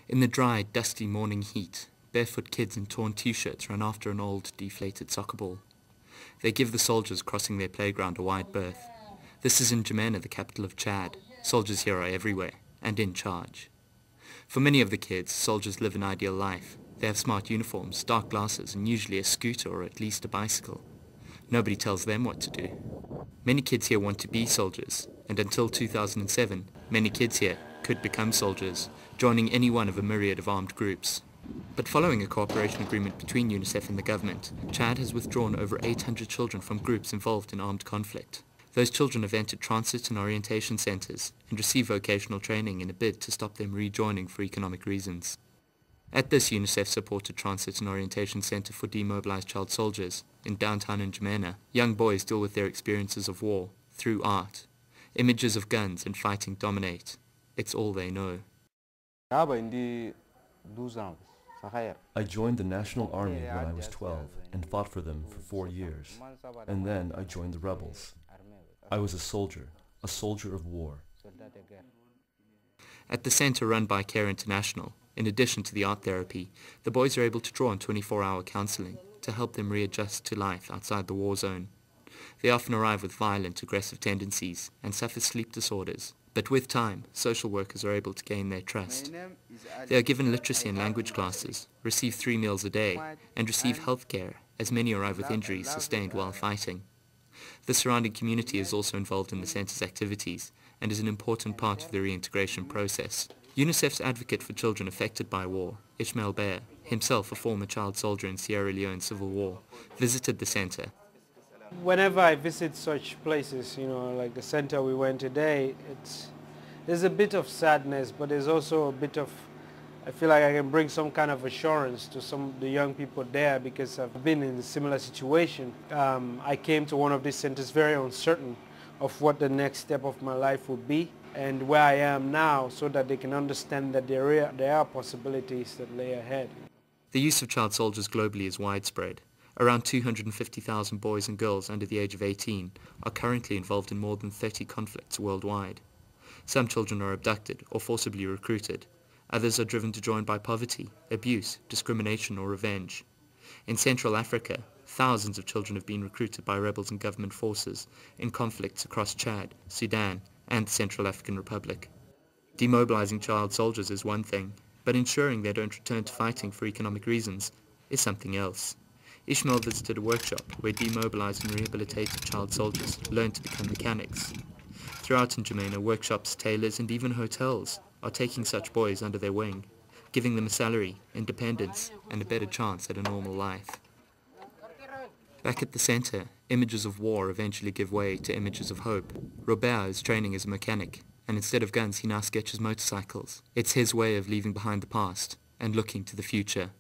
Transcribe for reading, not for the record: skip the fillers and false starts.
In the dry, dusty morning heat, barefoot kids in torn t-shirts run after an old, deflated soccer ball. They give the soldiers crossing their playground a wide berth. This is in N'Djamena, the capital of Chad. Soldiers here are everywhere, and in charge. For many of the kids, soldiers live an ideal life. They have smart uniforms, dark glasses, and usually a scooter or at least a bicycle. Nobody tells them what to do. Many kids here want to be soldiers, and until 2007, many kids here could become soldiers, joining any one of a myriad of armed groups. But following a cooperation agreement between UNICEF and the government, Chad has withdrawn over 800 children from groups involved in armed conflict. Those children have entered transit and orientation centres and receive vocational training in a bid to stop them rejoining for economic reasons. At this UNICEF-supported transit and orientation centre for demobilised child soldiers in downtown N'Djamena, young boys deal with their experiences of war through art. Images of guns and fighting dominate. It's all they know. I joined the National Army when I was 12 and fought for them for 4 years. And then I joined the rebels. I was a soldier of war. At the centre run by Care International, in addition to the art therapy, the boys are able to draw on 24-hour counselling to help them readjust to life outside the war zone. They often arrive with violent, aggressive tendencies and suffer sleep disorders. But with time, social workers are able to gain their trust. They are given literacy and language classes, receive 3 meals a day, and receive health care, as many arrive with injuries sustained while fighting. The surrounding community is also involved in the centre's activities and is an important part of the reintegration process. UNICEF's Advocate for children affected by war, Ismael Beah, himself a former child soldier in Sierra Leone's civil war, visited the centre. Whenever I visit such places, like the center we went today, there's a bit of sadness, but there's also a bit of, I feel like I can bring some kind of assurance to some of the young people there because I've been in a similar situation. I came to one of these centers very uncertain of what the next step of my life would be and where I am now so that they can understand that there are possibilities that lay ahead. The use of child soldiers globally is widespread. Around 250,000 boys and girls under the age of 18 are currently involved in more than 30 conflicts worldwide. Some children are abducted or forcibly recruited. Others are driven to join by poverty, abuse, discrimination or revenge. In Central Africa, thousands of children have been recruited by rebels and government forces in conflicts across Chad, Sudan and the Central African Republic. Demobilizing child soldiers is one thing, but ensuring they don't return to fighting for economic reasons is something else. Ismael visited a workshop where demobilized and rehabilitated child soldiers learned to become mechanics. Throughout N'Djamena, workshops, tailors and even hotels are taking such boys under their wing, giving them a salary, independence and a better chance at a normal life. Back at the centre, images of war eventually give way to images of hope. Robert is training as a mechanic, and instead of guns he now sketches motorcycles. It's his way of leaving behind the past and looking to the future.